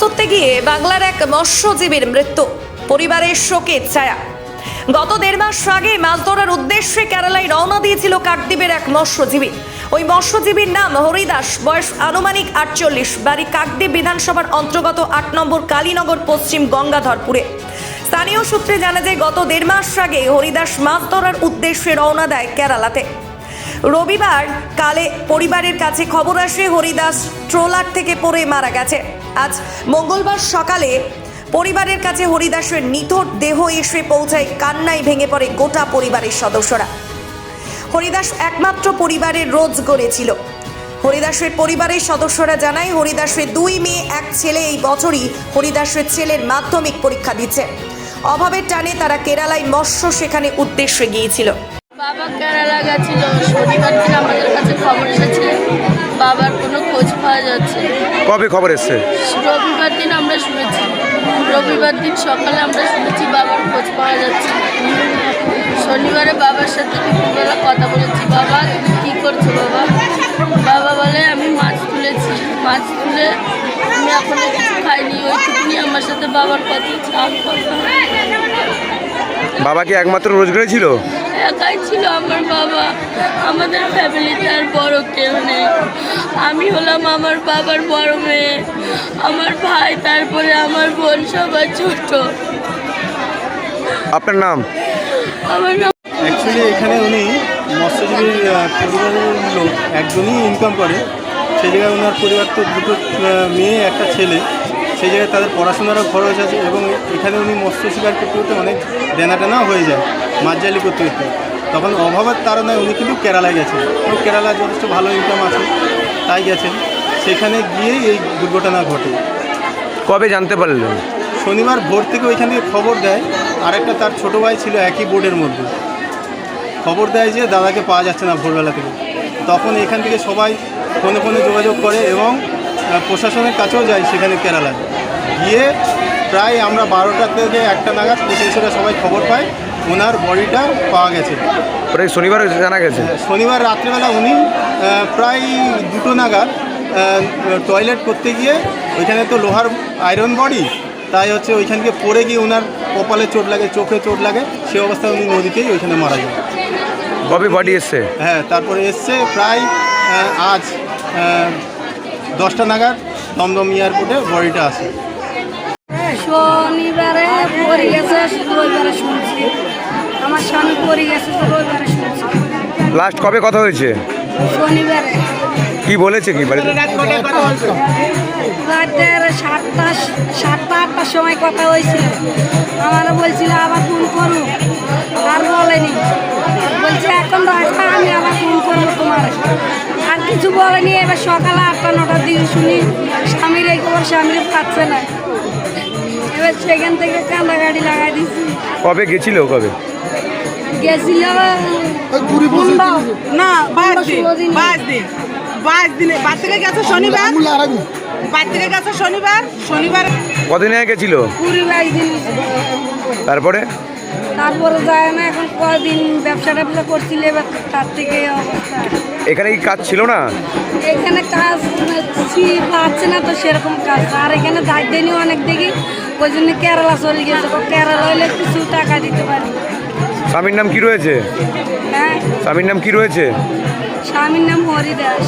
ধরতে গিয়ে বাংলার এক মৎস্যজীবীর মৃত্যু, পরিবারের শোকের ছায়া। গত 1.5 মাস আগে মাছ ধরার উদ্দেশ্যে কেরালায় রওনা দিয়েছিল কাকদ্বীপের এক মৎস্যজীবী। ওই মৎস্যজীবীর নাম হরিদাস, বয়স আনুমানিক 48, বাড়ি কাকদ্বীপ বিধানসভার অন্তর্গত 8 নম্বর কালীনগর পশ্চিম গঙ্গাধরপুরে। স্থানীয় সূত্রে জানা যায় গত 1.5 মাস আগে হরিদাস মাছ ধরার উদ্দেশ্যে রওনা দেয় কেরালাতে। রবিবার কালে পরিবারের কাছে খবর আসে হরিদাস ট্রলার থেকে পড়ে মারা গেছে। আজ মঙ্গলবার সকালে পরিবারের কাছে হরিদাসের নিথর দেহ এসে পৌঁছায়। কান্নায় ভেঙে পড়ে গোটা পরিবারের সদস্যরা। হরিদাস একমাত্র পরিবারের রোজ গড়েছিল। হরিদাসের পরিবারের সদস্যরা জানায় হরিদাসের 2 মেয়ে 1 ছেলে এই বছরই হরিদাসের ছেলের মাধ্যমিক পরীক্ষা দিচ্ছে। অভাবের টানে তারা কেরালায় মৎস্য সেখানে উদ্দেশ্যে গিয়েছিল। বাবা কেরালা গেছিল, শনিবার দিন আমাদের কাছে খবর এসেছে বাবার কোনো খোঁজ পাওয়া যাচ্ছে। কবে খবর এসছে? রবিবার দিন আমরা শুনেছি, রবিবার দিন সকালে আমরা শুনেছি বাবার খোঁজ পাওয়া যাচ্ছে। শনিবারে বাবার সাথে দুপুরবেলা কথা বলেছি, বাবা তুমি কী করছো বাবা? বাবা বলে আমি মাছ তুলেছি, মাছ তুলে আমি এখনো কিছু খাইনি। ওইটুকুনি আমার সাথে বাবার কথা। বাবা কি একমাত্র রোজগারে ছিল? একাই ছিল আমার বাবা, আমাদের ফ্যামিলিতে আর বড় কেউ নেই। আমি হলাম আমার বাবার বড় মেয়ে, আমার ভাই, তারপরে আমার বোন সবার ছোট। আপনার নাম? আমার নাম অ্যাকচুয়ালি এখানে উনি মৎস্যজীবীর পরিবারের লোক একজনই ইনকাম করে। সেই জায়গায় ওনার পরিবার তো 2 মেয়ে 1 ছেলে, সেই জায়গায় তাদের পড়াশোনারও খরচ আছে এবং এখানে উনি মৎস্য শিকার করতে করতে অনেক দেনা হয়ে যায়, মাছ জালি করতে করতে। তখন অভাবের তাড়নায় উনি কিন্তু কেরালায় গেছেন এবং কেরালায় যথেষ্ট ভালো ইনকাম আছে, তাই গেছেন। সেখানে গিয়েই এই দুর্ঘটনা ঘটে। কবে জানতে পারলেন? শনিবার ভোর থেকে ওইখান থেকে খবর দেয়, আরেকটা তার ছোটো ভাই ছিল একই বোর্ডের মধ্যে, খবর দেয় যে দাদাকে পাওয়া যাচ্ছে না ভোরবেলা থেকে। তখন এখান থেকে সবাই ফোনে যোগাযোগ করে এবং প্রশাসনের কাছেও যায় সেখানে কেরালায় গিয়ে। প্রায় আমরা 12টা থেকে 1টা নাগাদ পুলিশেরা সবাই খবর পায় ওনার বডিটা পাওয়া গেছে। শনিবার জানা গেছে। শনিবার রাত্রেবেলা উনি প্রায় 2টো নাগাদ টয়লেট করতে গিয়ে, ওইখানে তো লোহার আয়রন বডি, তাই হচ্ছে ওইখান থেকে পড়ে গিয়ে ওনার কপালে চোট লাগে, চোখে চোট লাগে। সে অবস্থায় উনি নদীতেই ওইখানে মারা যায়। কবে বডি এসছে? হ্যাঁ, তারপরে এসছে প্রায় আজ 10টা নাগাদ দমদম এয়ারপোর্টে বডিটা আসে। শনিবারে পড়ে গেছে, রবিবারে শুনছি। আমার স্বামী পড়ে গেছে, তো রবিবারে শুনছি। লাস্ট কবে কথা হয়েছে? শনিবারে। কি বলেছে কি বাড়িতে? রাতের 7টা-8টার সময় কথা হয়েছিল। আমারও বলছিল আবার ফোন করু, আর বলেনি। বলছে এখন রাস্তা আমি আবার ফোন করবো তোমার, আর কিছু বলেনি। এবার সকালে 8টা-9টার দিকে শুনি স্বামীর এই খবর, স্বামীর পাচ্ছে না। এবার সেখান থেকে কান্দাকাটি লাগাই দিচ্ছি। কবে গেছিল? কবে গেছিল না 22 দিনে। বাদ থেকে গেছে শনিবার, বাদ থেকে গেছে শনিবার। কদিন আগে গেছিল? 20-22 দিন। তারপরে যায় না। এখন কদিন ব্যবসা করছিল, এবার তার থেকে অবস্থা। এখানে কি কাজ ছিল না? এখানে কাজ পাচ্ছে না তো সেরকম কাজ, আর এখানে দায়িত্ব নিয়ে অনেক দেখি, ওই জন্য কেরালা চলে গেছে। কেরালা হইলে কিছু টাকা দিতে পারি। স্বামীর নাম কি রয়েছে? হ্যাঁ, স্বামীর নাম কি রয়েছে? স্বামীর নাম হরিদাস।